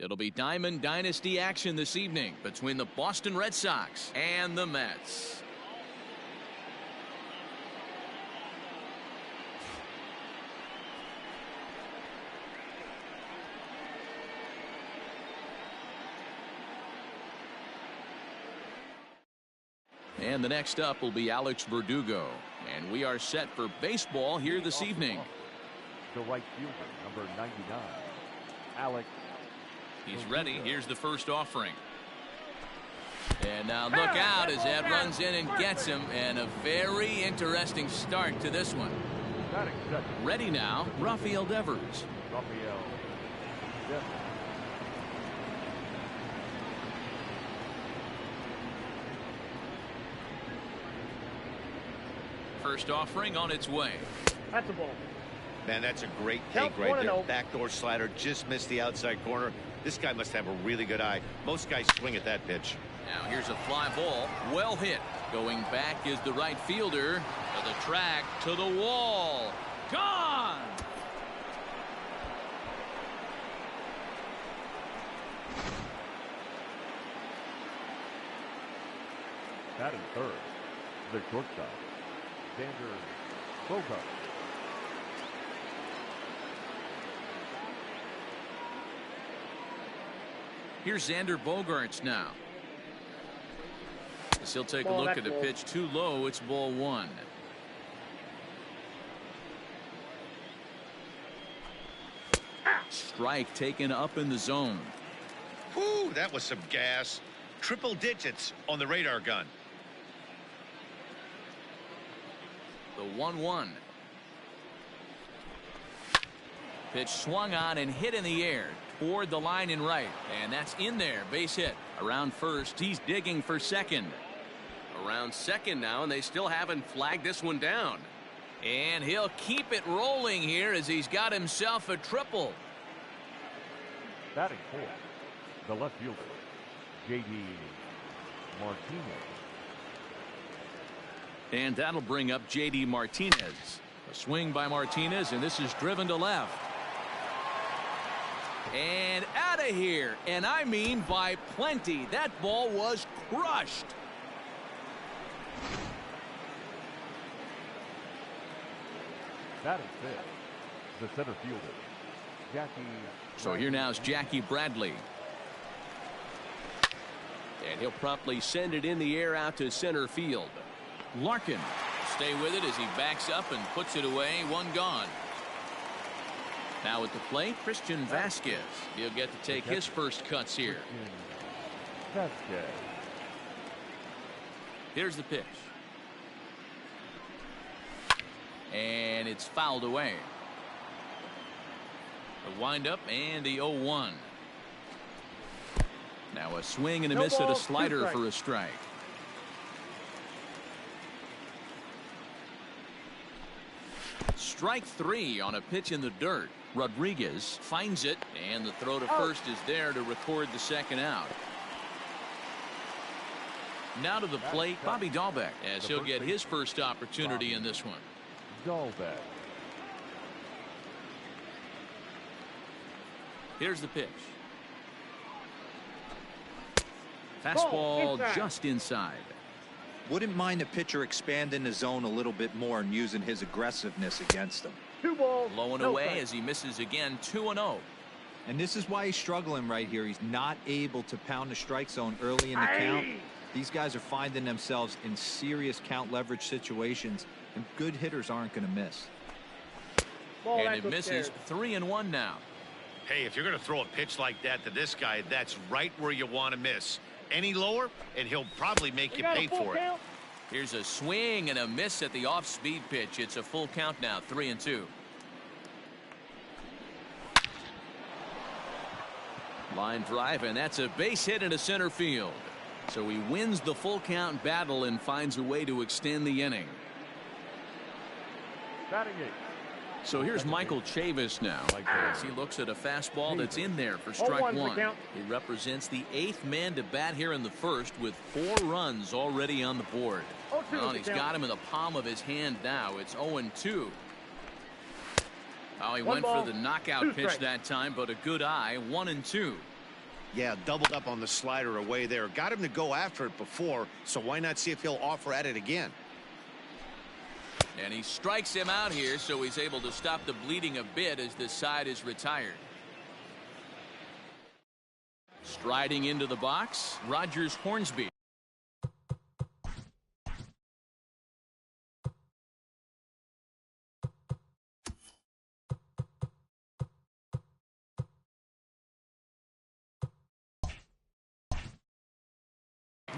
It'll be Diamond Dynasty action this evening between the Boston Red Sox and the Mets. And the next up will be Alex Verdugo. And we are set for baseball here this evening. The right fielder, number 99, Alex. He's ready. Here's the first offering. And now look out as that runs in and gets him. And a very interesting start to this one. Ready now, Rafael Devers. First offering on its way. That's a ball. Man, that's a great take right there. Backdoor slider just missed the outside corner. This guy must have a really good eye. Most guys swing at that pitch. Now here's a fly ball. Well hit. Going back is the right fielder. To the track, to the wall. Gone! Batting third, the shortstop, Xander Bogaerts. Here's Xander Bogaerts now. As he'll take a look at the pitch too low. It's ball one. Strike taken up in the zone. Whoo, that was some gas. Triple digits on the radar gun. The 1-1. Pitch swung on and hit in the air toward the line and right, and that's in there. Base hit. Around first, he's digging for second. Around second now, and they still haven't flagged this one down. And he'll keep it rolling here as he's got himself a triple. Batting fourth, the left fielder, J.D. Martinez. And that'll bring up J.D. Martinez. A swing by Martinez, and this is driven to left. And out of here, and I mean by plenty. That ball was crushed. Batting fifth, the center fielder, Jackie. So here now is Jackie Bradley. And he'll promptly send it in the air out to center field. Larkin will stay with it as he backs up and puts it away. One gone. Now at the plate, Christian Vasquez. He'll get to take his first cuts here. Vasquez. Here's the pitch. And it's fouled away. The windup and the 0-1. Now a swing and a miss at a slider for a strike. Strike three on a pitch in the dirt. Rodriguez finds it, and the throw to first is there to record the second out. Now to the plate, Bobby Dahlbeck, as he'll get his first opportunity in this one. Dahlbeck. Here's the pitch. Fastball just inside. Wouldn't mind a pitcher expanding the zone a little bit more and using his aggressiveness against them. 2 balls. Low and away as he misses again. 2-0. And this is why he's struggling right here. He's not able to pound the strike zone early in the count. These guys are finding themselves in serious count leverage situations, and good hitters aren't going to miss. And it misses. 3-1 now. Hey, if you're going to throw a pitch like that to this guy, that's right where you want to miss. Any lower, and he'll probably make you pay for it. Here's a swing and a miss at the off-speed pitch. It's a full count now. 3-2. Line drive, and that's a base hit into center field. So he wins the full count battle and finds a way to extend the inning. Batting eighth. So here's Michael Chavis now. As he looks at a fastball that's in there for strike one. He represents the 8th man to bat here in the first with 4 runs already on the board. Well, he's got him in the palm of his hand now. It's 0-2. Oh, he went for the knockout pitch that time, but a good eye. 1-2. Yeah, doubled up on the slider away there. Got him to go after it before, so why not see if he'll offer at it again? And he strikes him out here, so he's able to stop the bleeding a bit as this side is retired. Striding into the box, Rogers Hornsby.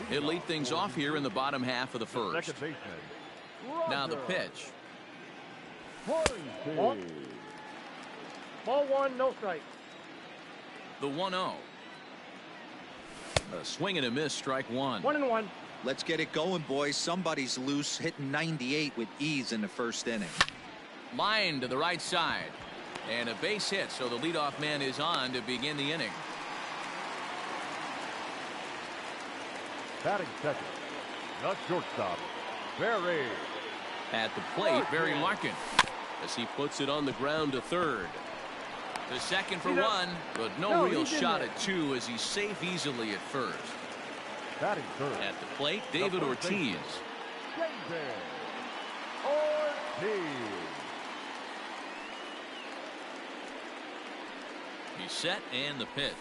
He'll lead things off here in the bottom half of the first. Now the pitch. Ball 1, no strike. The 1-0. A swing and a miss, strike one. 1-1. Let's get it going, boys. Somebody's loose, hitting 98 with ease in the first inning. Line to the right side. And a base hit, so the leadoff man is on to begin the inning. Batting second, the shortstop, Barry. At the plate, Barry Larkin, as he puts it on the ground to third. To second for one, but no real shot at two as he's safe easily at first. Batting third. At the plate, David Ortiz. David Ortiz. He's set and the pitch.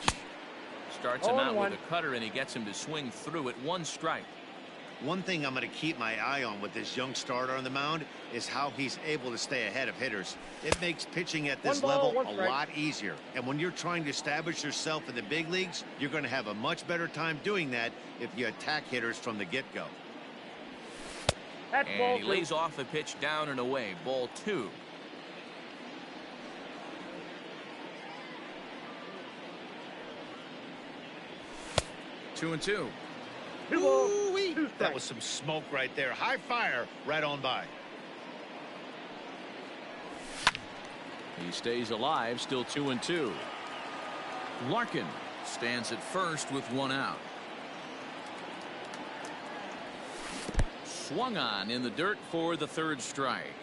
Starts him out with a cutter and he gets him to swing through it. One strike. One thing I'm going to keep my eye on with this young starter on the mound is how he's able to stay ahead of hitters. It makes pitching at this level a lot easier. And when you're trying to establish yourself in the big leagues, you're going to have a much better time doing that if you attack hitters from the get-go. And he lays off a pitch down and away. Ball 2. Two and two. That was some smoke right there. High fire right on by. He stays alive, still 2 and 2. Larkin stands at first with one out. Swung on in the dirt for the third strike.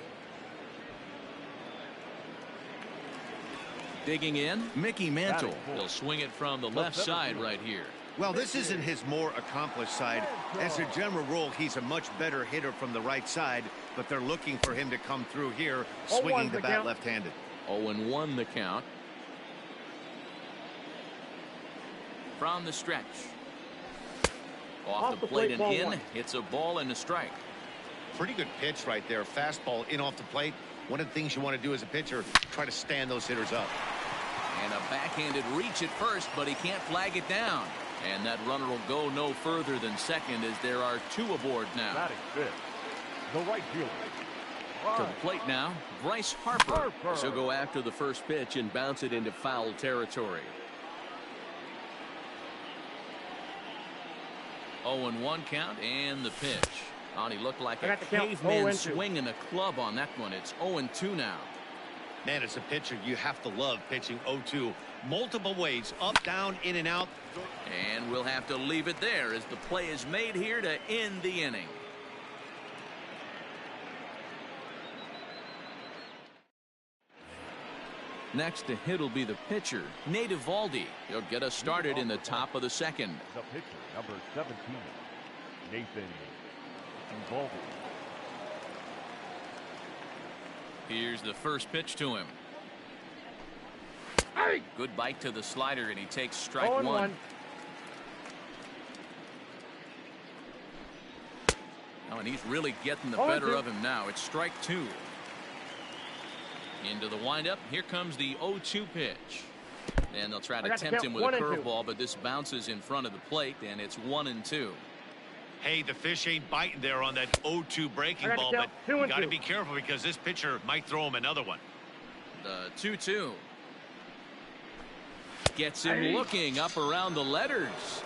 Digging in, Mickey Mantle. He'll swing it from the left side right here. Well, this isn't his more accomplished side. As a general rule, he's a much better hitter from the right side, but they're looking for him to come through here, swinging the bat left-handed. 0-1 the count. From the stretch. Off the plate and in. It's a ball and a strike. Pretty good pitch right there. Fastball in off the plate. One of the things you want to do as a pitcher, try to stand those hitters up. And a backhanded reach at first, but he can't flag it down. And that runner will go no further than second as there are two aboard now. Batting fifth, the right fielder. To the plate now, Bryce Harper. So go after the first pitch and bounce it into foul territory. 0-1 count and the pitch. On, he looked like a caveman swinging a club on that one. It's 0-2 now. Man, as a pitcher, you have to love pitching 0-2. Multiple ways, up, down, in and out. And we'll have to leave it there as the play is made here to end the inning. Next to hit will be the pitcher, Nate Eovaldi. He'll get us started in the top of the second. The pitcher, number 17, Nathan Eovaldi. Here's the first pitch to him. Good bite to the slider, and he takes strike one. Oh, and he's really getting the better of him now. It's strike two. Into the windup. Here comes the 0-2 pitch. And they'll try to tempt him with a curveball, but this bounces in front of the plate, and it's 1-2. Hey, the fish ain't biting there on that 0-2 breaking ball, but you got to be careful because this pitcher might throw him another one. The 2-2. Gets him looking up around the letters.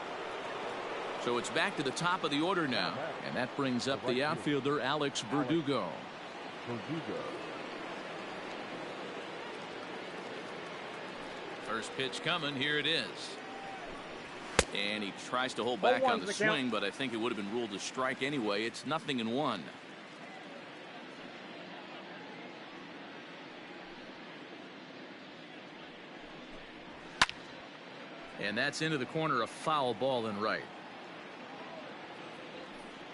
So it's back to the top of the order now. And that brings up the outfielder, Alex Verdugo. First pitch coming. Here it is. And he tries to hold back on the swing, but I think it would have been ruled a strike anyway. It's 0-1. And that's into the corner, a foul ball and right.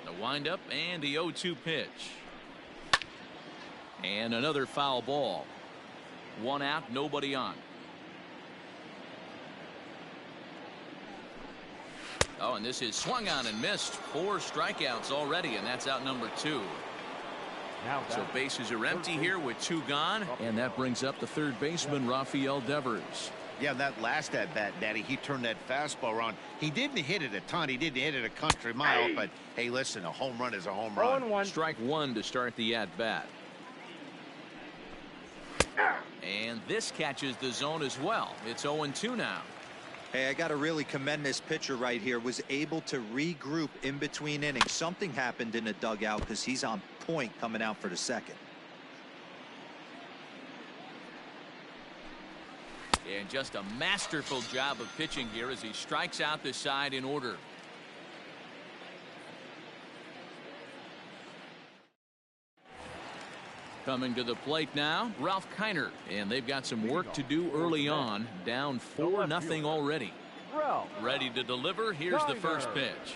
The windup and the 0-2 pitch. And another foul ball. One out, nobody on. Oh, and this is swung on and missed. 4 strikeouts already, and that's out number 2. So bases are empty here with 2 gone, and that brings up the third baseman, Rafael Devers. Yeah, that last at bat, Daddy, he turned that fastball around. He didn't hit it a ton. He didn't hit it a country mile, but hey, listen, a home run is a home run. Strike 1 to start the at bat. And this catches the zone as well. It's 0-2 now. Hey, I got to really commend this pitcher right here. Was able to regroup in between innings. Something happened in the dugout because he's on point coming out for the second. And just a masterful job of pitching here as he strikes out the side in order. Coming to the plate now, Ralph Kiner, and they've got some work to do early on. Down 4-0 already. Ready to deliver. Here's the first pitch.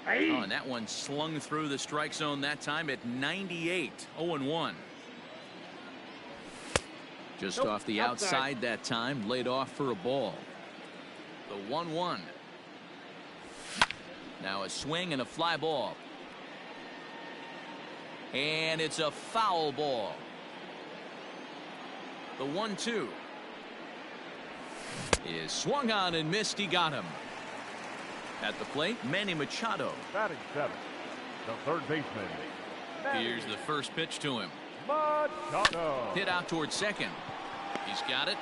Oh, and that one slung through the strike zone that time at 98. 0-1. Just off the outside that time, laid off for a ball. The 1-1. Now a swing and a fly ball. And it's a foul ball. The 1-2 is swung on and missed. He got him. At the plate, Manny Machado. Batting 7, the third baseman. Here's the first pitch to him. Machado. Hit out towards second. He's got it.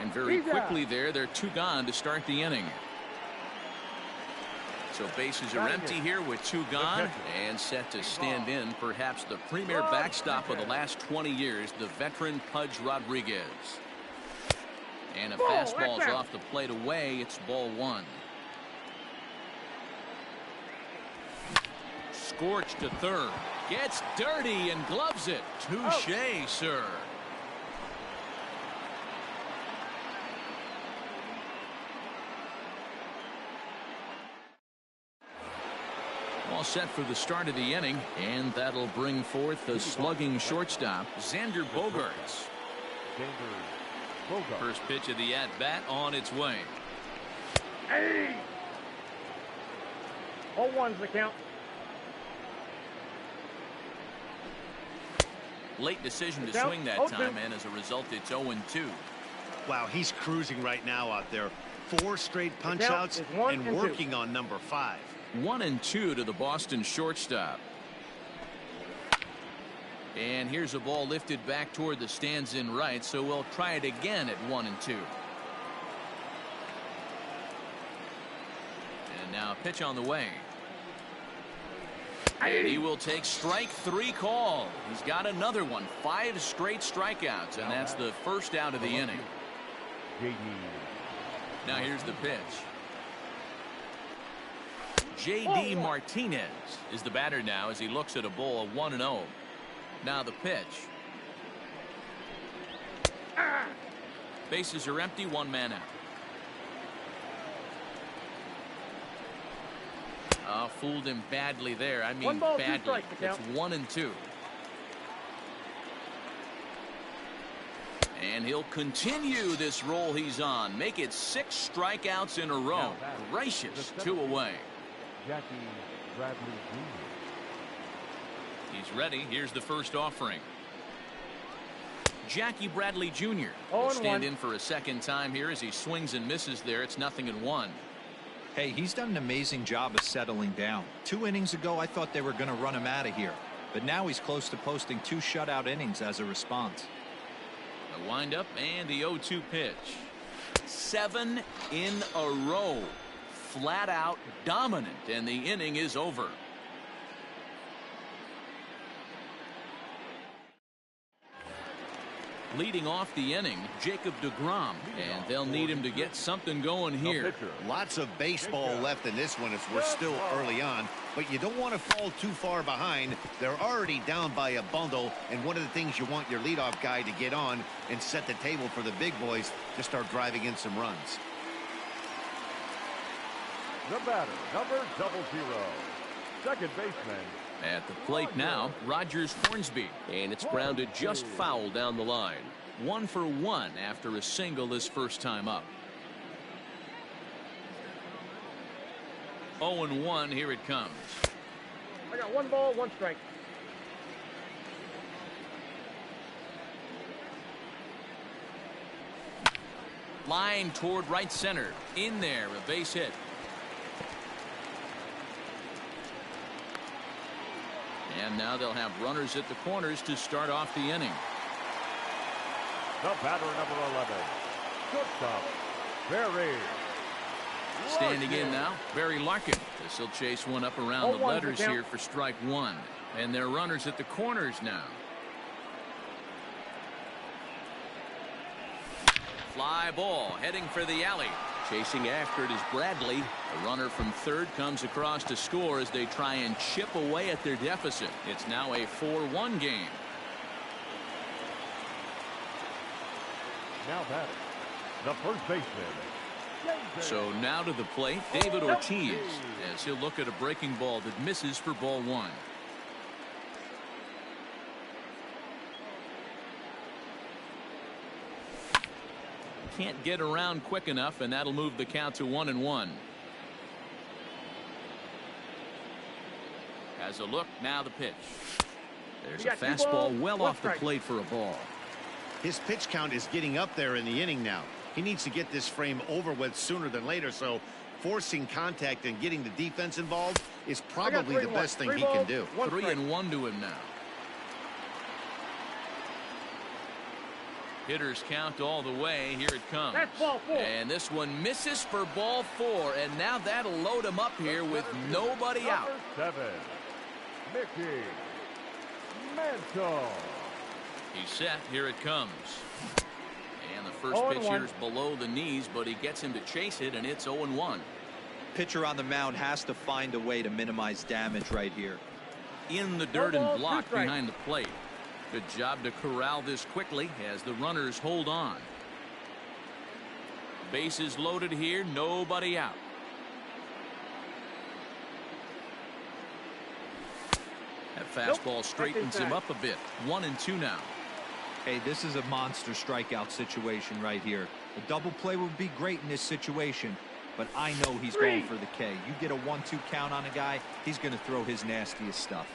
And very quickly there, they're 2 gone to start the inning. So bases are empty here with 2 gone and set to stand in perhaps the premier backstop of the last 20 years, the veteran Pudge Rodriguez. And a fastball's off the plate away. It's ball 1. Scorched to third. Gets dirty and gloves it. Touche, sir. All set for the start of the inning, and that'll bring forth the slugging shortstop, Xander Bogaerts. First pitch of the at-bat on its way. 0-1's the count. Late decision to swing that time, and as a result, it's 0-2. Wow, he's cruising right now out there. 4 straight punch-outs and working on number 5. 1-2 to the Boston shortstop. And here's a ball lifted back toward the stands in right, so we'll try it again at 1-2. And now a pitch on the way. And he will take strike 3 call. He's got another one. 5 straight strikeouts, and that's the first out of the inning. Now here's the pitch. J.D. Martinez is the batter now as he looks at a ball 1-0. Now the pitch. Bases are empty, 1 man out. Oh, fooled him badly there. I mean badly. It's 1-2. And he'll continue this roll he's on. Make it 6 strikeouts in a row. Gracious, 2 away. Jackie Bradley Jr. He's ready. Here's the first offering. Jackie Bradley Jr. will stand in for a second time here as he swings and misses there. It's 0-1. Hey, he's done an amazing job of settling down. 2 innings ago, I thought they were going to run him out of here. But now he's close to posting 2 shutout innings as a response. The windup and the 0-2 pitch. 7 in a row. Flat out dominant, and the inning is over. Leading off the inning, Jacob deGrom, and they'll need him to get something going here. Lots of baseball left in this one as we're still early on, but you don't want to fall too far behind. They're already down by a bundle, and one of the things you want your leadoff guy to get on and set the table for the big boys to start driving in some runs. The batter, number 00. Second baseman. At the plate now, Rogers Hornsby. And it's grounded just foul down the line. 1 for 1 after a single this first time up. 0-1, here it comes. I got 1 ball, 1 strike. Line toward right center. In there, a base hit. And now they'll have runners at the corners to start off the inning. The batter, number 11. Shortstop, Barry. Standing in now, Barry Larkin. This will chase one up around the letters here for strike 1. And they're runners at the corners now. Fly ball heading for the alley. Chasing after it is Bradley. A runner from third comes across to score as they try and chip away at their deficit. It's now a 4-1 game. Now batting, the first baseman. So now to the plate, David Ortiz, as he'll look at a breaking ball that misses for ball 1. Can't get around quick enough, and that'll move the count to 1-1. Has a look, now the pitch. There's a fastball well off the plate for a ball. His pitch count is getting up there in the inning now. He needs to get this frame over with sooner than later, so forcing contact and getting the defense involved is probably the best thing he can do. 3-1 to him now. Hitters count all the way. Here it comes. That's ball 4. And this one misses for ball 4. And now that'll load him up here with nobody out. Number 7, Mickey Mantle. He's set. Here it comes. And the first pitch here is below the knees, but he gets him to chase it, and it's 0-1. Pitcher on the mound has to find a way to minimize damage right here. In the dirt and blocked behind the plate. Good job to corral this quickly as the runners hold on. Bases loaded here, nobody out. That fastball straightens him up a bit. 1-2 now. Hey, this is a monster strikeout situation right here. A double play would be great in this situation, but I know he's going for the K. You get a 1-2 count on a guy, he's going to throw his nastiest stuff.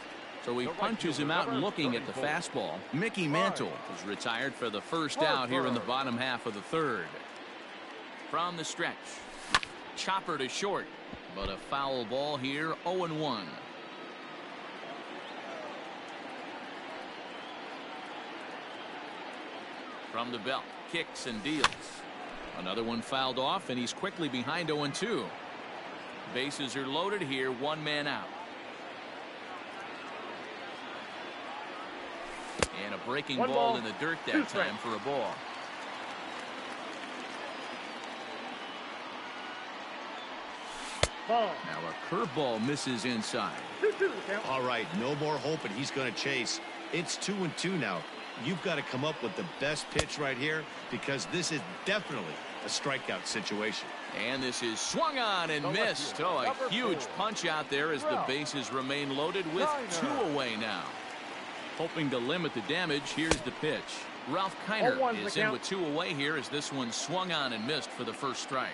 So he punches him out looking at the fastball. Mickey Mantle is retired for the first out here in the bottom half of the third. From the stretch. Chopper to short, but a foul ball here, 0-1. From the belt, kicks and deals. Another one fouled off, and he's quickly behind 0-2. Bases are loaded here, 1 man out. And a breaking ball in the dirt that time for a ball. Now a curveball misses inside. All right, no more hope, and he's going to chase. It's 2-2 now. You've got to come up with the best pitch right here, because this is definitely a strikeout situation. And this is swung on and missed. Oh, a huge punch out there as the bases remain loaded with 2 away now. Hoping to limit the damage, here's the pitch. Ralph Kiner is in with 2 away here as this one swung on and missed for the first strike.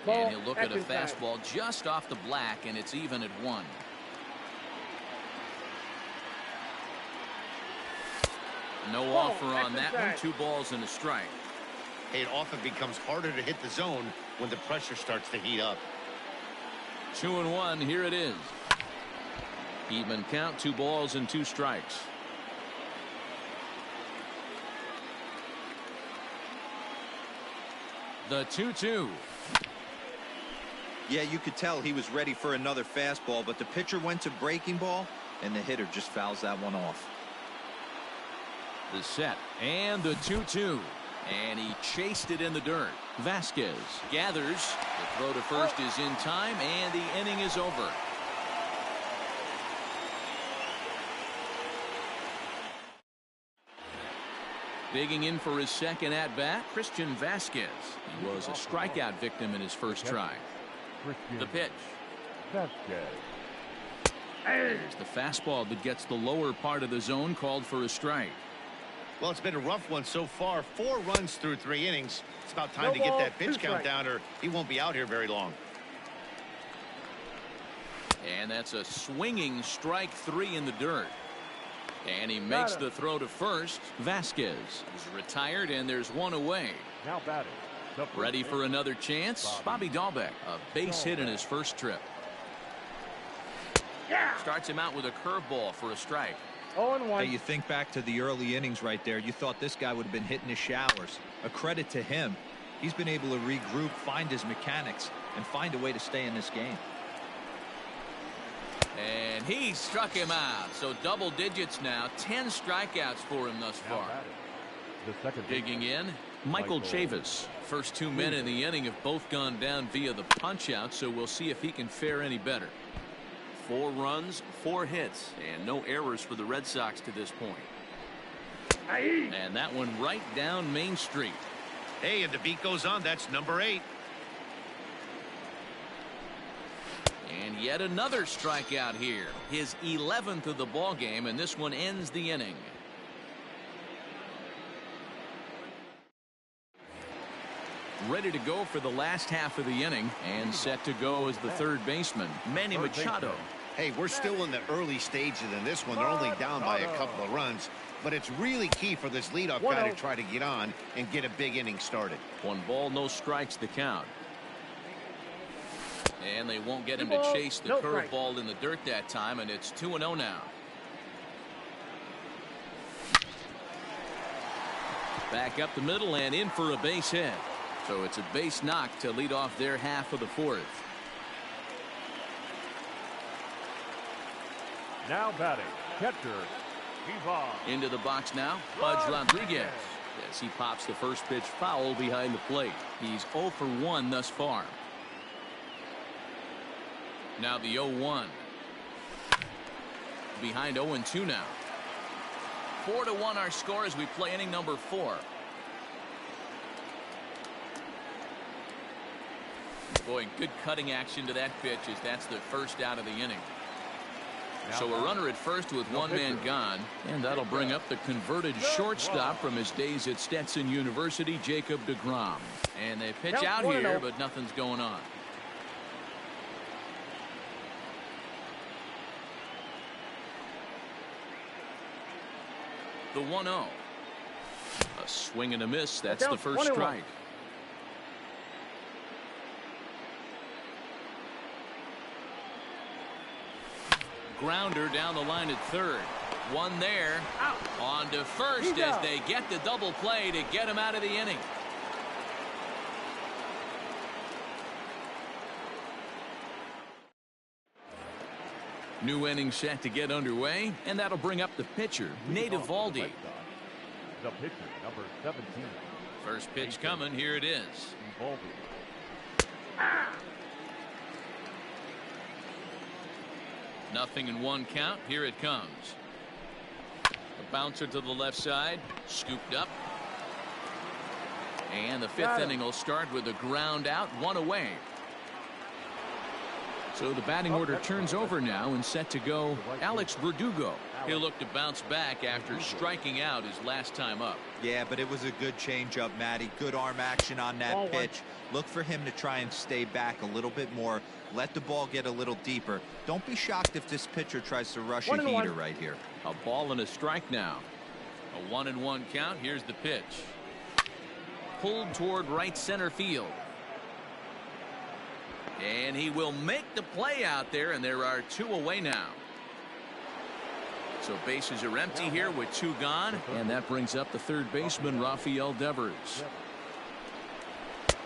And he'll look at a fastball just off the black, and it's even at 1. No offer on that one. 2 balls and a strike. It often becomes harder to hit the zone when the pressure starts to heat up. 2-1. Here it is. Even count, 2 balls and 2 strikes. The 2-2. Yeah, you could tell he was ready for another fastball, but the pitcher went to breaking ball, and the hitter just fouls that one off. The set and the 2-2. And he chased it in the dirt. Vasquez gathers. The throw to first is in time, and the inning is over. Digging in for his second at-bat, Christian Vasquez. He was a strikeout victim in his first try. The pitch. Vasquez. There's the fastball that gets the lower part of the zone, called for a strike. Well, it's been a rough one so far. 4 runs through 3 innings. It's about time to get that pitch count down, or he won't be out here very long. And that's a swinging strike 3 in the dirt. And he makes the throw to first. Vasquez is retired, and there's one away. Now batting. Ready for another chance? Bobby Dahlbeck, a base hit in his first trip. Starts him out with a curveball for a strike. 0-1. Hey, you think back to the early innings right there. You thought this guy would have been hitting his showers. A credit to him. He's been able to regroup, find his mechanics, and find a way to stay in this game. And he struck him out. So double digits now. 10 strikeouts for him thus Now far. batting. The second Digging in, Michael Chavis. First 2 men in the inning have both gone down via the punch out, so we'll see if he can fare any better. 4 runs, 4 hits, and no errors for the Red Sox to this point. And that one right down Main Street. Hey, and the beat goes on. That's number 8. And yet another strikeout here. His 11th of the ball game, and this one ends the inning. Ready to go for the last half of the inning, and set to go as the third baseman, Manny Machado. Hey, we're still in the early stages in this one. They're only down by a couple of runs, but it's really key for this leadoff guy to try to get on and get a big inning started. 1 ball, no strikes, the count. And they won't get him to chase the curveball in the dirt that time, and it's 2-0 now. Back up the middle and in for a base hit. So it's a base knock to lead off their half of the 4th. Now batting. Catcher. Ivan. Into the box now, Pudge Rodriguez. As he pops the first pitch foul behind the plate. He's 0 for 1 thus far. Now the 0-1. Behind 0-2 now. 4-1 our score as we play inning number 4. Boy, good cutting action to that pitch as that's the first out of the inning. So a runner at first with 1 man gone, and that'll bring up the converted shortstop from his days at Stetson University, Jacob deGrom. And they pitch out here, but nothing's going on. The 1-0. A swing and a miss. That's the first strike. Grounder down the line at third. One there. On to first as they get the double play to get him out of the inning. New inning set to get underway, and that'll bring up the pitcher, Nate Eovaldi. The pitcher, number 17. First pitch coming. Here it is. Nothing in 1 count. Here it comes. A bouncer to the left side. Scooped up. And the 5th inning will start with a ground out, 1 away. So the batting order turns over now and set to go Alex Verdugo. He'll look to bounce back after striking out his last time up. Yeah, but it was a good changeup, Matty. Good arm action on that pitch. Look for him to try and stay back a little bit more. Let the ball get a little deeper. Don't be shocked if this pitcher tries to rush a heater right here. A ball and a strike now. A 1-1 count. Here's the pitch. Pulled toward right center field. And he will make the play out there, and there are 2 away now. So bases are empty here with 2 gone, and that brings up the third baseman, Rafael Devers.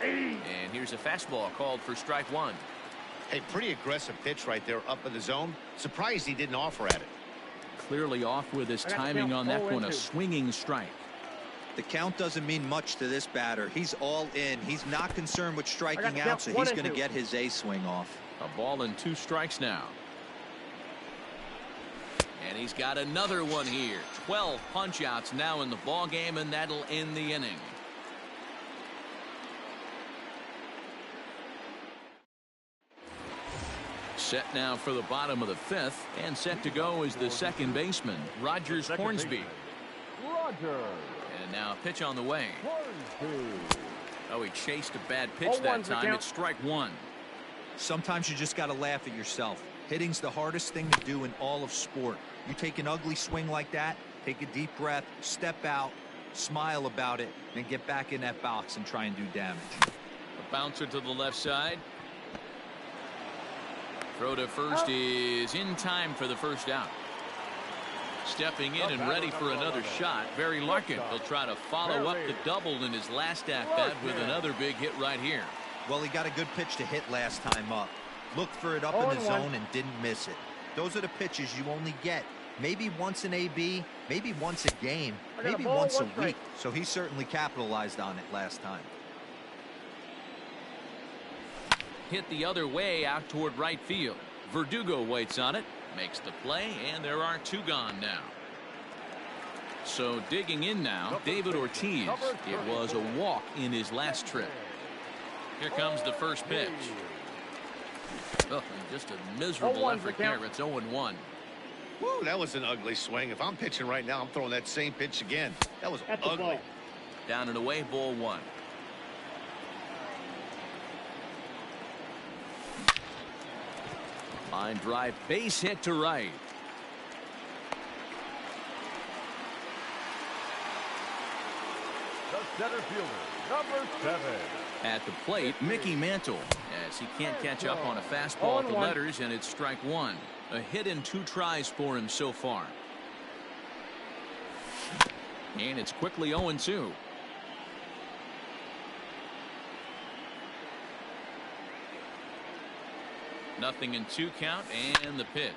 And here's a fastball called for strike 1. Hey, pretty aggressive pitch right there up in the zone. Surprised he didn't offer at it. Clearly off with his timing on that one, a swinging strike. The count doesn't mean much to this batter. He's all in. He's not concerned with striking out, so he's going to get his A swing off. A ball and 2 strikes now. And he's got another one here. 12 punch-outs now in the ball game, and that'll end the inning. Set now for the bottom of the 5th, and set to go is the second baseman, Rogers Hornsby. Roger. And now a pitch on the way. Hornsby. Oh, he chased a bad pitch that time. It's strike one. Sometimes you just got to laugh at yourself. Hitting's the hardest thing to do in all of sport. You take an ugly swing like that, take a deep breath, step out, smile about it, and get back in that box and try and do damage. A bouncer to the left side. Throw to first is in time for the first out. Stepping in and ready for another shot, Barry Larkin. He'll try to follow up the double in his last at-bat with another big hit right here. Well, he got a good pitch to hit last time up. Looked for it up in the zone and didn't miss it. Those are the pitches you only get maybe once in AB, maybe once a game, maybe once a week. So he certainly capitalized on it last time. Hit the other way out toward right field. Verdugo waits on it, makes the play, and there are two gone now. So digging in now, David Ortiz. It was a walk in his last trip. Here comes the first pitch. Oh, just a miserable effort there. It's 0-1. Woo, that was an ugly swing. If I'm pitching right now, I'm throwing that same pitch again. That was ugly. Down and away, ball one. Line drive, base hit to right. The center fielder, number 7. At the plate, Mickey Mantle, as he can't catch up on a fastball at the letters, and it's strike one. A hit in 2 tries for him so far. And it's quickly 0-2. Nothing in 2 count, and the pitch.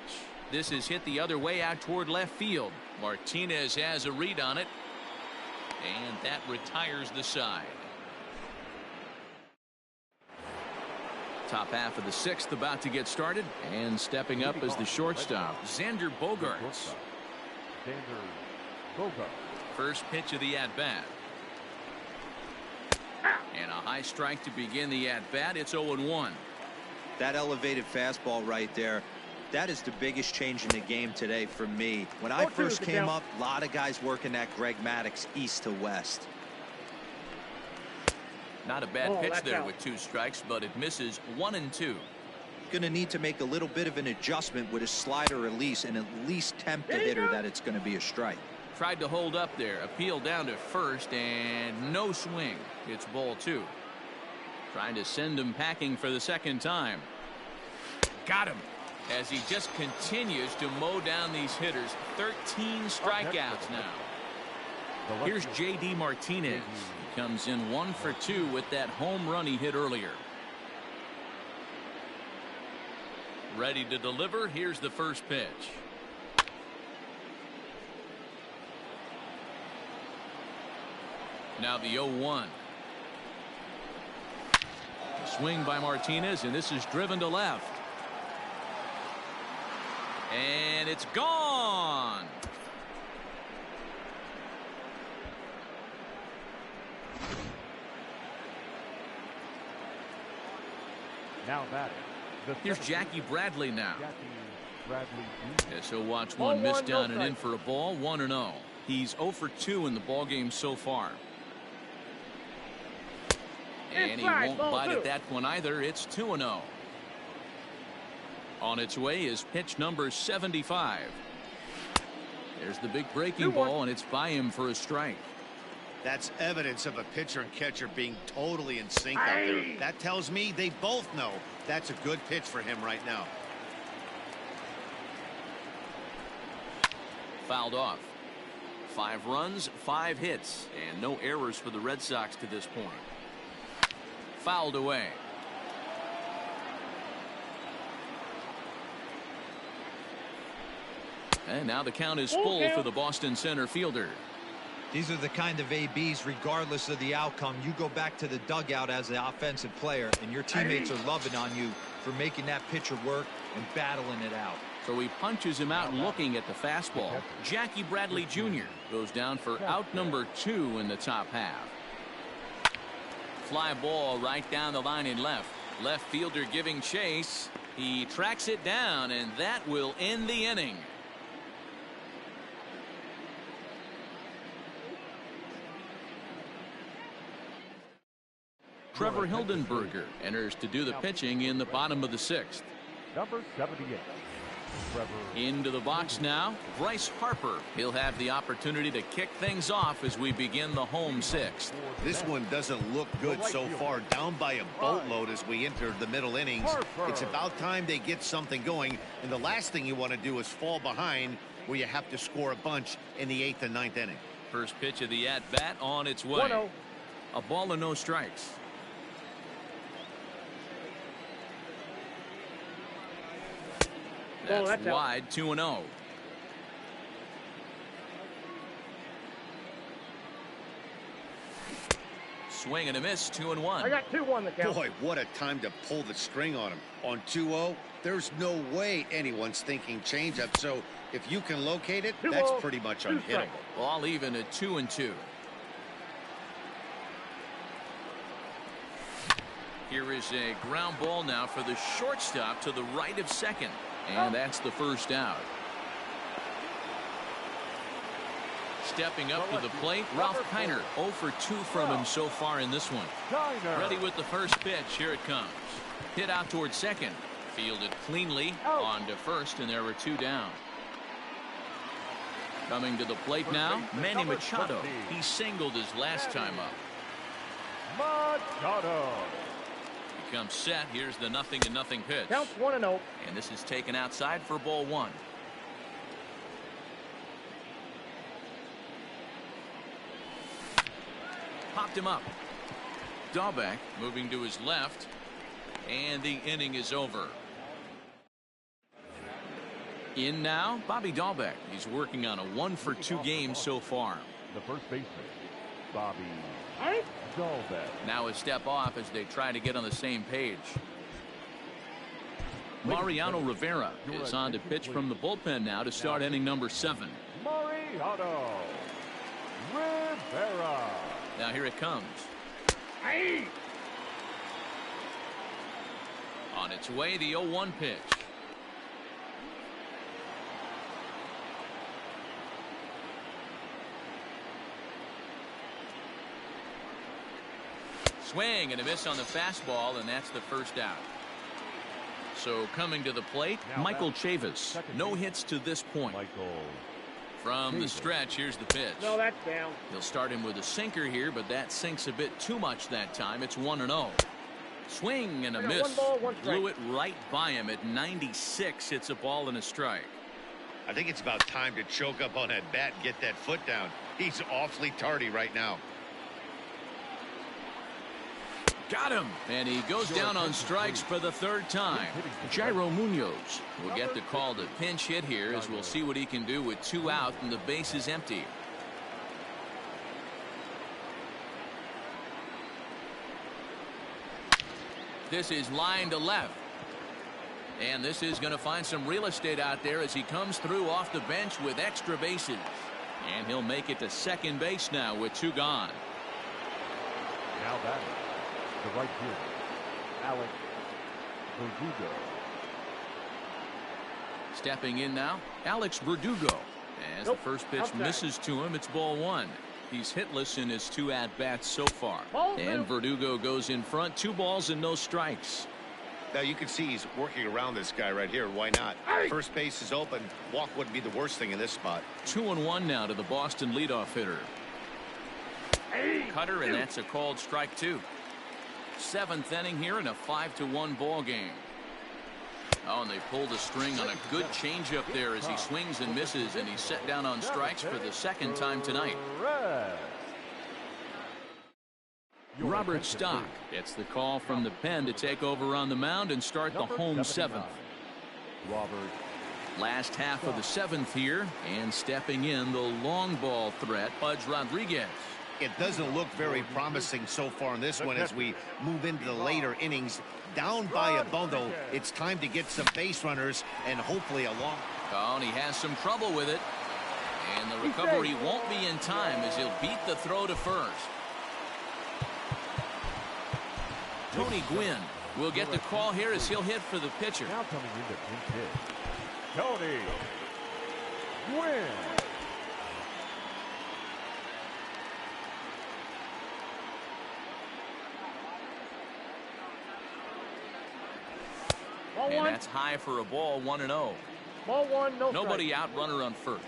This is hit the other way out toward left field. Martinez has a read on it, and that retires the side. Top half of the 6th about to get started, and stepping up is the shortstop, Xander Bogaerts. First pitch of the at-bat. And a high strike to begin the at-bat. It's 0-1. That elevated fastball right there, that is the biggest change in the game today for me. When I first came up, a lot of guys working that Greg Maddux east to west. Not a bad pitch there with 2 strikes, but it misses 1 and 2. Going to need to make a little bit of an adjustment with his slider release and at least tempt the hitter that it's going to be a strike. Tried to hold up there, appeal down to first, and no swing. It's ball 2. Trying to send him packing for the second time. Got him as he just continues to mow down these hitters. 13 strikeouts now. Here's J.D. Martinez. He comes in 1 for 2 with that home run he hit earlier. Ready to deliver. Here's the first pitch. Now the 0-1. Swing by Martinez, and this is driven to left. And it's gone. Now batting. Here's Jackie Bradley now. Yes, he'll watch 0-1, one miss down no and in strike. for a ball. 1-0. He's 0 for 2 in the ballgame so far. And he won't bite at that one either. It's 2-0. On its way is pitch number 75. There's the big breaking ball, and it's by him for a strike. That's evidence of a pitcher and catcher being totally in sync out there. That tells me they both know that's a good pitch for him right now. Fouled off. 5 runs, 5 hits, and no errors for the Red Sox to this point. Fouled away. And now the count is full for the Boston center fielder. These are the kind of ABs, regardless of the outcome. You go back to the dugout as the offensive player, and your teammates are loving on you for making that pitcher work and battling it out. So he punches him out looking at the fastball. Jackie Bradley Jr. goes down for out number 2 in the top half. Fly ball right down the line in left. Left fielder giving chase. He tracks it down, and that will end the inning. Trevor Hildenberger enters to do the pitching in the bottom of the 6th. Number 78. Trevor. Into the box now, Bryce Harper. He'll have the opportunity to kick things off as we begin the home 6th. This one doesn't look good so far. Down by a boatload as we enter the middle innings. It's about time they get something going. And the last thing you want to do is fall behind where you have to score a bunch in the 8th and 9th inning. First pitch of the at-bat on its way. 1-0. A ball and no strikes. That's wide, 2-0. Swing and a miss, 2-1. I got 2-1 the count. Boy, what a time to pull the string on him. On 2-0, there's no way anyone's thinking changeup. So if you can locate it, that's pretty much unhittable. Ball even at 2-2. Here is a ground ball now for the shortstop to the right of second. And that's the first out. Stepping up to the plate, Ralph Kiner. 0 for 2 from him so far in this one. Ready with the first pitch. Here it comes. Hit out towards second. Fielded cleanly on to first, and there were 2 down. Coming to the plate now, Manny Machado. He singled his last time up. Machado. Comes set. Here's the 0-0 pitch. Counts 1-0. And this is taken outside for ball 1. Popped him up. Dahlbeck moving to his left. And the inning is over. In now, Bobby Dahlbeck. He's working on a 1 for 2 game so far. The first baseman, Bobby Dahlbeck. Now a step off as they try to get on the same page. Mariano Rivera is on to pitch from the bullpen now to start inning number 7. Mariano Rivera. Now here it comes. On its way, the 0-1 pitch. Swing and a miss on the fastball, and that's the first out. So coming to the plate, Michael Chavis. No hits to this point. From the stretch, here's the pitch. No, that's down. He'll start him with a sinker here, but that sinks a bit too much that time. It's 1-0. Swing and a miss. 1 ball, 1 strike. Blew it right by him at 96. It's a ball and a strike. I think it's about time to choke up on that bat and get that foot down. He's awfully tardy right now. Got him, and he goes down on strikes for the 3rd time. Jairo Munoz will get the call to pinch hit here, as we'll see what he can do with 2 out and the base is empty. This is line to left, and this is going to find some real estate out there as he comes through off the bench with extra bases, and he'll make it to second base now with 2 gone. Now batting, the right fielder, Alex Verdugo. Stepping in now, Alex Verdugo. As the first pitch misses to him, it's ball 1. He's hitless in his 2 at-bats so far. And Verdugo goes in front, 2 balls and no strikes. Now you can see he's working around this guy right here. Why not? First base is open. Walk wouldn't be the worst thing in this spot. 2-1 now to the Boston leadoff hitter. Cutter, and that's a called strike 2. 7th inning here in a 5-1 ball game. Oh, and they pulled the string on a good changeup there as he swings and misses, and he's set down on strikes for the 2nd time tonight. Robert Stock gets the call from the pen to take over on the mound and start the home 7th. Robert. Last half of the 7th here, and stepping in the long ball threat, Pudge Rodriguez. It doesn't look very promising so far in this one as we move into the later innings. Down by a bundle, it's time to get some base runners and hopefully a long. Oh, and he has some trouble with it. And the recovery won't be in time as he'll beat the throw to first. Tony Gwynn will get the call here as he'll hit for the pitcher. Now coming into pinch hit, Tony Gwynn. And that's high for a ball, 1-0. Ball one, no Nobody strike. out, runner on first.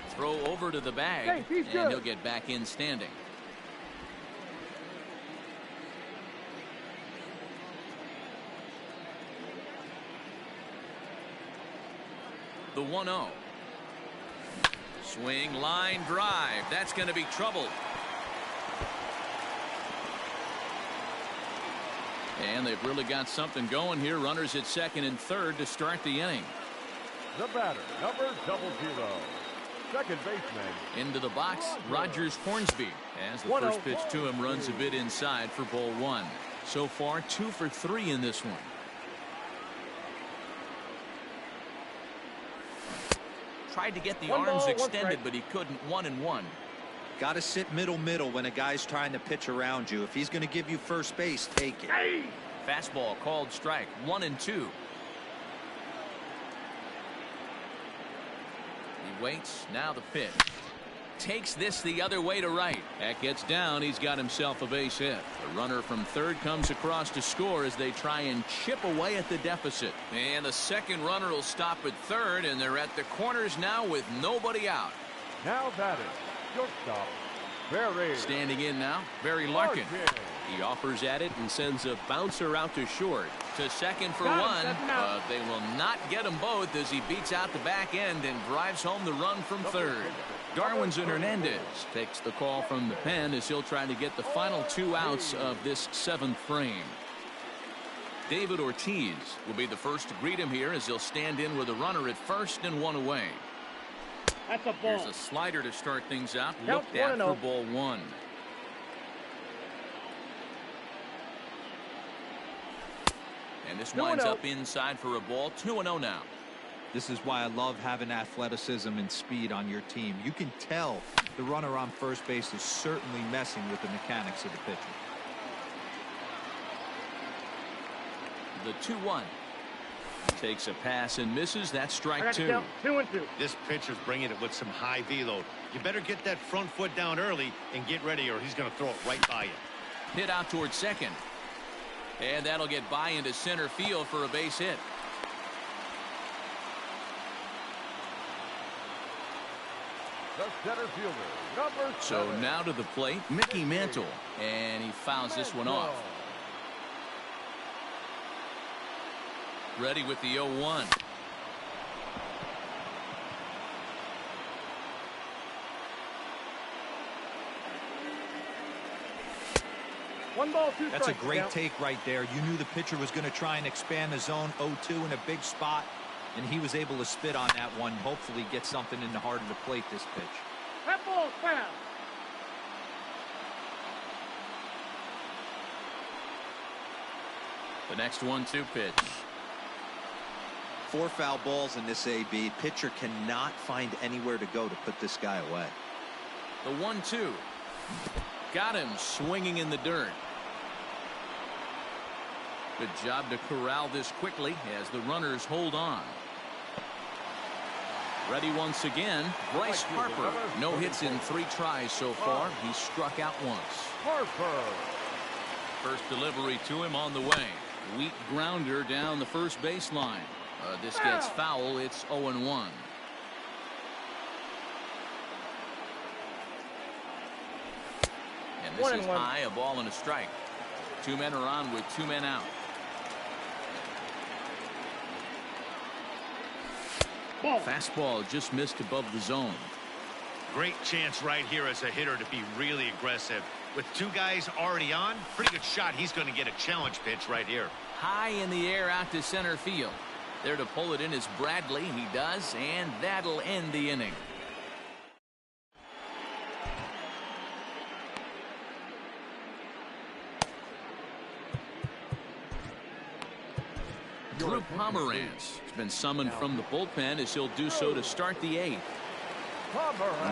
Throw over to the bag, Hey, he's and good. he'll get back in standing. The 1-0. Swing, line drive. That's going to be trouble. And they've really got something going here. Runners at second and third to start the inning. The batter, number 00, second baseman. Into the box, Rogers Hornsby. As the first pitch to him runs a bit inside for ball one. So far, 2 for 3 in this one. Tried to get the arms extended, but he couldn't. 1-1. Got to sit middle when a guy's trying to pitch around you. If he's going to give you first base, take it. Fastball called strike. 1-2. He waits. Now the pitch. Takes this the other way to right. That gets down. He's got himself a base hit. The runner from third comes across to score as they try and chip away at the deficit. And the second runner will stop at third, and they're at the corners now with nobody out. Now batting, shortstop, Barry. Standing in now, Barry Larkin. He offers at it and sends a bouncer out to short. To second for one, but they will not get them both as he beats out the back end and drives home the run from third. Darwinzon Hernandez takes the call from the pen as he'll try to get the final 2 outs of this 7th frame. David Ortiz will be the first to greet him here as he'll stand in with a runner at first and 1 away. That's a ball. Here's a slider to start things out. Count Looked at 1-0. for ball one. And this winds up inside for a ball. 2-0 now. This is why I love having athleticism and speed on your team. You can tell the runner on first base is certainly messing with the mechanics of the pitcher. The 2-1. Takes a pass and misses. That's strike 2. 2-2. This pitcher's bringing it with some high velo. You better get that front foot down early and get ready, or he's going to throw it right by you. Hit out towards second. And that'll get by into center field for a base hit. The center fielder, number 7. So now to the plate, Mickey Mantle. And he fouls this one off. Ready with the 0-1. One ball, 2 strikes. That's a great take right there. You knew the pitcher was going to try and expand the zone 0-2 in a big spot, and he was able to spit on that one. Hopefully get something in the heart of the plate this pitch. That ball's foul. The next 1-2 pitch. 4 foul balls in this AB. Pitcher cannot find anywhere to go to put this guy away. The 1-2. Got him swinging in the dirt. Good job to corral this quickly as the runners hold on. Ready once again, Bryce Harper. No hits in 3 tries so far. He's struck out once. Harper. First delivery to him on the way. Weak grounder down the first baseline. This gets foul. It's 0-1. And this is high, a ball and a strike. 2 men are on with 2 men out. Fastball just missed above the zone. Great chance right here as a hitter to be really aggressive. With 2 guys already on, pretty good shot. He's going to get a challenge pitch right here. High in the air out to center field. There to pull it in is Bradley. He does, and that'll end the inning. Drew Pomeranz has been summoned from the bullpen as he'll do so to start the 8th.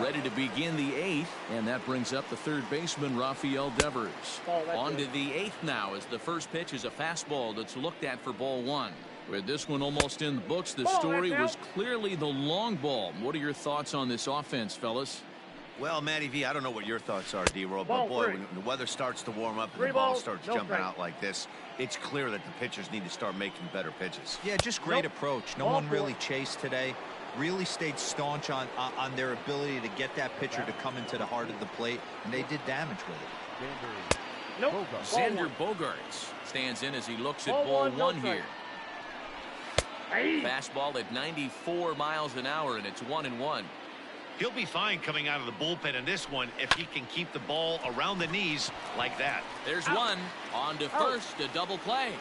Ready to begin the 8th, and that brings up the third baseman Rafael Devers. On to the 8th now as the first pitch is a fastball that's looked at for ball 1. With this one almost in the books, the story was clearly the long ball. What are your thoughts on this offense, fellas? Well, Matty V, I don't know what your thoughts are, D-Roll, but boy, when the weather starts to warm up and the ball starts jumping out like this, it's clear that the pitchers need to start making better pitches. Yeah, just great approach. No one really chased today. Really stayed staunch on their ability to get that pitcher to come into the heart of the plate, and they did damage with it. Xander Bogaerts stands in as he looks at ball 1 here. Fastball at 94 miles an hour, and it's 1-1. He'll be fine coming out of the bullpen in this one if he can keep the ball around the knees like that. There's one. On to first, a double play.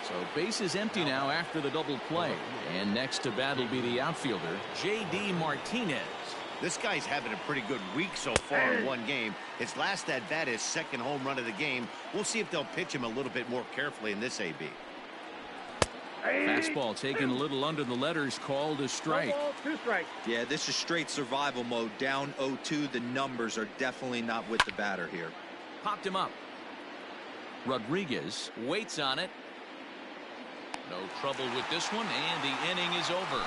So base is empty now after the double play. And next to bat will be the outfielder, J.D. Martinez. This guy's having a pretty good week so far in one game. His last at-bat is second home run of the game. We'll see if they'll pitch him a little bit more carefully in this AB. Fastball taken a little under the letters, called a strike. 2 strikes. Yeah, this is straight survival mode. Down 0-2. The numbers are definitely not with the batter here. Popped him up. Rodriguez waits on it. No trouble with this one, and the inning is over.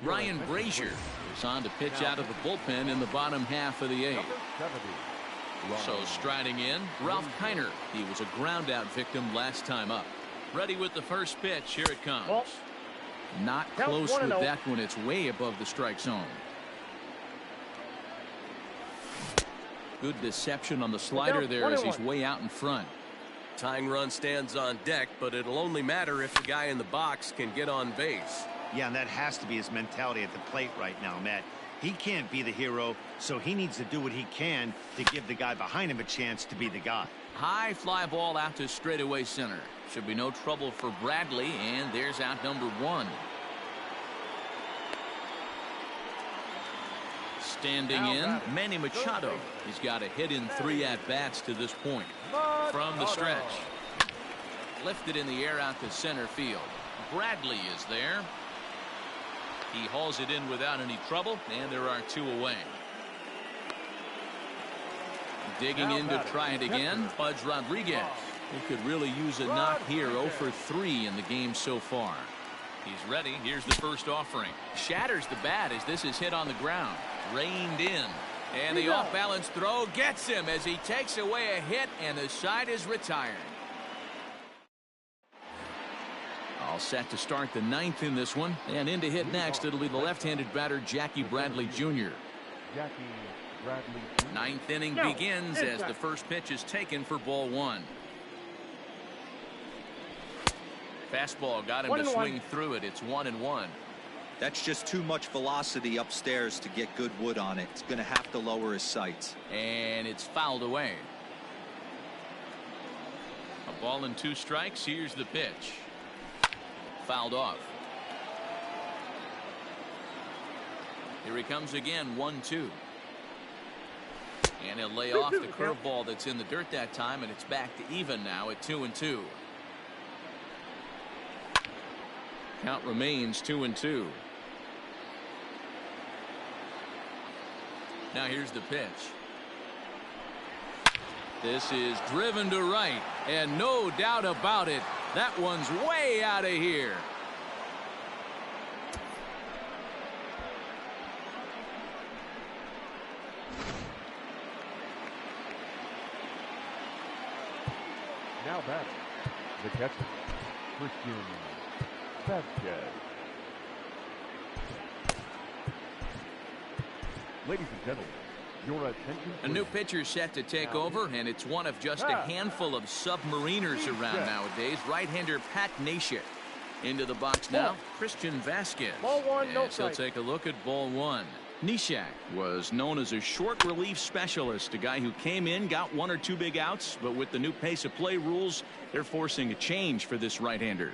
Ryan Brazier is on to pitch out of the bullpen in the bottom half of the 8th. So striding in, Ralph Kiner. He was a ground-out victim last time up. Ready with the first pitch. Here it comes. Not close with that one. It's way above the strike zone. Good deception on the slider there as he's way out in front. Tying run stands on deck, but it'll only matter if the guy in the box can get on base. Yeah, and that has to be his mentality at the plate right now, Matt. He can't be the hero, so he needs to do what he can to give the guy behind him a chance to be the guy. High fly ball out to straightaway center. Should be no trouble for Bradley, and there's out number 1. Standing in, Manny Machado. He's got a hit in 3 at-bats to this point. From the stretch. Lifted in the air out to center field. Bradley is there. He hauls it in without any trouble, and there are 2 away. Digging in to try it again, Pudge Rodriguez. He could really use a knock here. 0 for 3 in the game so far. He's ready. Here's the first offering. Shatters the bat as this is hit on the ground. Reined in. And the off-balance throw gets him as he takes away a hit, and the side is retired. All set to start the 9th in this one, and in to hit next it'll be the left-handed batter Jackie Bradley Jr. 9th inning begins as the first pitch is taken for ball 1. Fastball got him to swing through it. It's 1-1. That's just too much velocity upstairs to get good wood on it. It's going to have to lower his sights. And it's fouled away. A ball and 2 strikes. Here's the pitch. Fouled off. Here he comes again. 1-2. And he'll lay off the curveball that's in the dirt that time, and it's back to even now at 2-2. Count remains 2-2. Now here's the pitch. This is driven to right, and no doubt about it, that one's way out of here. Now batting, the catcher, Christian Sanchez. Ladies and gentlemen, your attention. A new pitcher set to take over, and it's one of just a handful of submariners around nowadays. Right-hander Pat Neshek into the box now. Christian Vasquez. Ball 1, no strike. So take a look at ball 1. Neshek was known as a short relief specialist, a guy who came in, got 1 or 2 big outs, but with the new pace of play rules, they're forcing a change for this right-hander.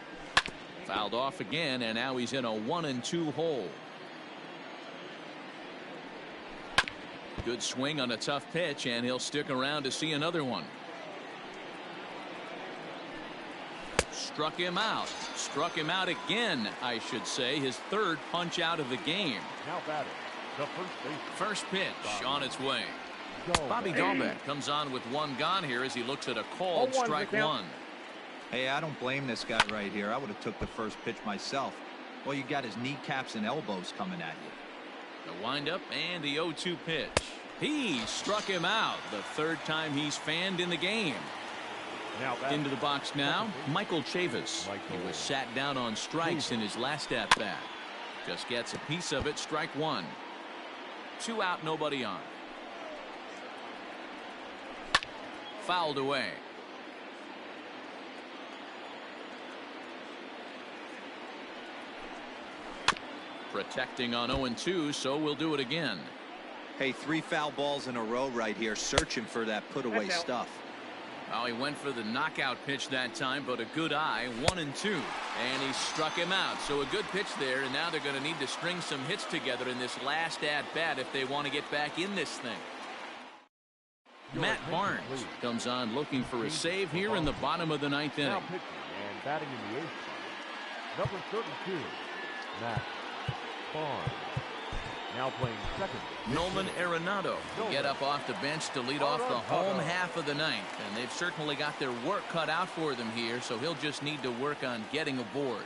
Fouled off again, and now he's in a 1-2 hole. Good swing on a tough pitch, and he'll stick around to see another one. Struck him out. Struck him out again, I should say. His third punch out of the game. Now batting, the first baseman. First pitch on its way. Bobby Dahlbeck comes on with one gone here as he looks at a called strike one. Hey, I don't blame this guy right here. I would have took the first pitch myself. Well, you got his kneecaps and elbows coming at you. The windup and the 0-2 pitch. He struck him out. The third time he's fanned in the game. Now into the box now, Michael Chavis. He was sat down on strikes in his last at bat. Just gets a piece of it. Strike one. 2 out, nobody on. Fouled away. Protecting on 0-2, so we'll do it again. Hey, 3 foul balls in a row right here, searching for that put away stuff. Well, he went for the knockout pitch that time, but a good eye. 1-2, and he struck him out. So a good pitch there, and now they're going to need to string some hits together in this last at bat if they want to get back in this thing. Matt Barnes comes on looking for a save here in the bottom of the 9th inning. Now pitching and batting in the 8th. Number 32, Matt Barnes. Now playing second. Nolan Arenado will get up off the bench to lead off the home half of the 9th. And they've certainly got their work cut out for them here, so he'll just need to work on getting aboard.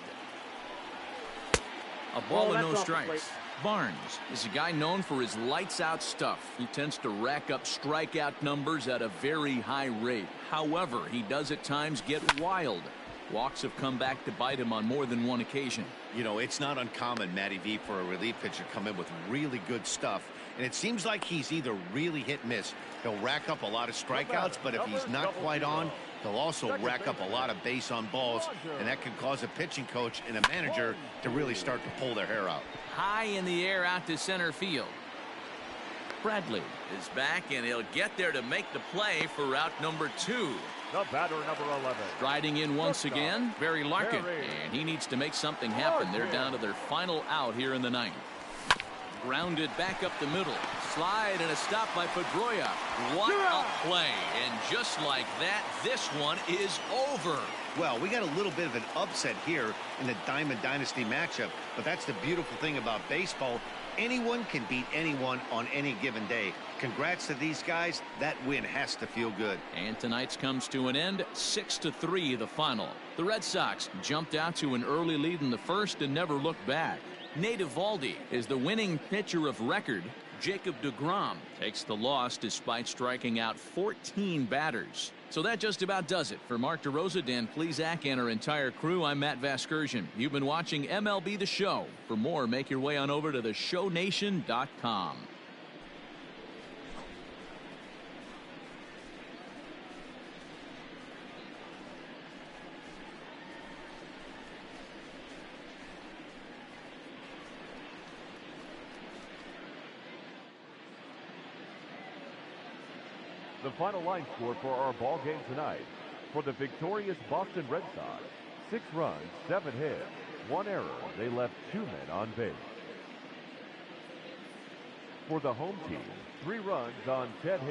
A ball and no strikes. Barnes is a guy known for his lights-out stuff. He tends to rack up strikeout numbers at a very high rate. However, he does at times get wild. Walks have come back to bite him on more than one occasion. You know, it's not uncommon, Matty V, for a relief pitcher to come in with really good stuff. And it seems like he's either really hit miss. He'll rack up a lot of strikeouts, but if he's not quite on, he'll also rack up a lot of base on balls. And that can cause a pitching coach and a manager to really start to pull their hair out. High in the air out to center field. Bradley is back, and he'll get there to make the play for route number 2. The batter, number 11. Striding in once again, Barry Larkin, and he needs to make something happen. They're down to their final out here in the 9th. Grounded back up the middle. Slide and a stop by Pedroia. What a play. And just like that, this one is over. Well, we got a little bit of an upset here in the Diamond Dynasty matchup, but that's the beautiful thing about baseball. Anyone can beat anyone on any given day. Congrats to these guys. That win has to feel good. And tonight's comes to an end. 6-3 the final. The Red Sox jumped out to an early lead in the first and never looked back. Nate Eovaldi is the winning pitcher of record. Jacob deGrom takes the loss despite striking out 14 batters. So that just about does it. For Mark DeRosa, Dan Plesac, and our entire crew, I'm Matt Vasgersian. You've been watching MLB The Show. For more, make your way on over to theshownation.com. The final line score for our ball game tonight. For the victorious Boston Red Sox, 6 runs, 7 hits, 1 error. They left 2 men on base. For the home team, 3 runs on 10 hits.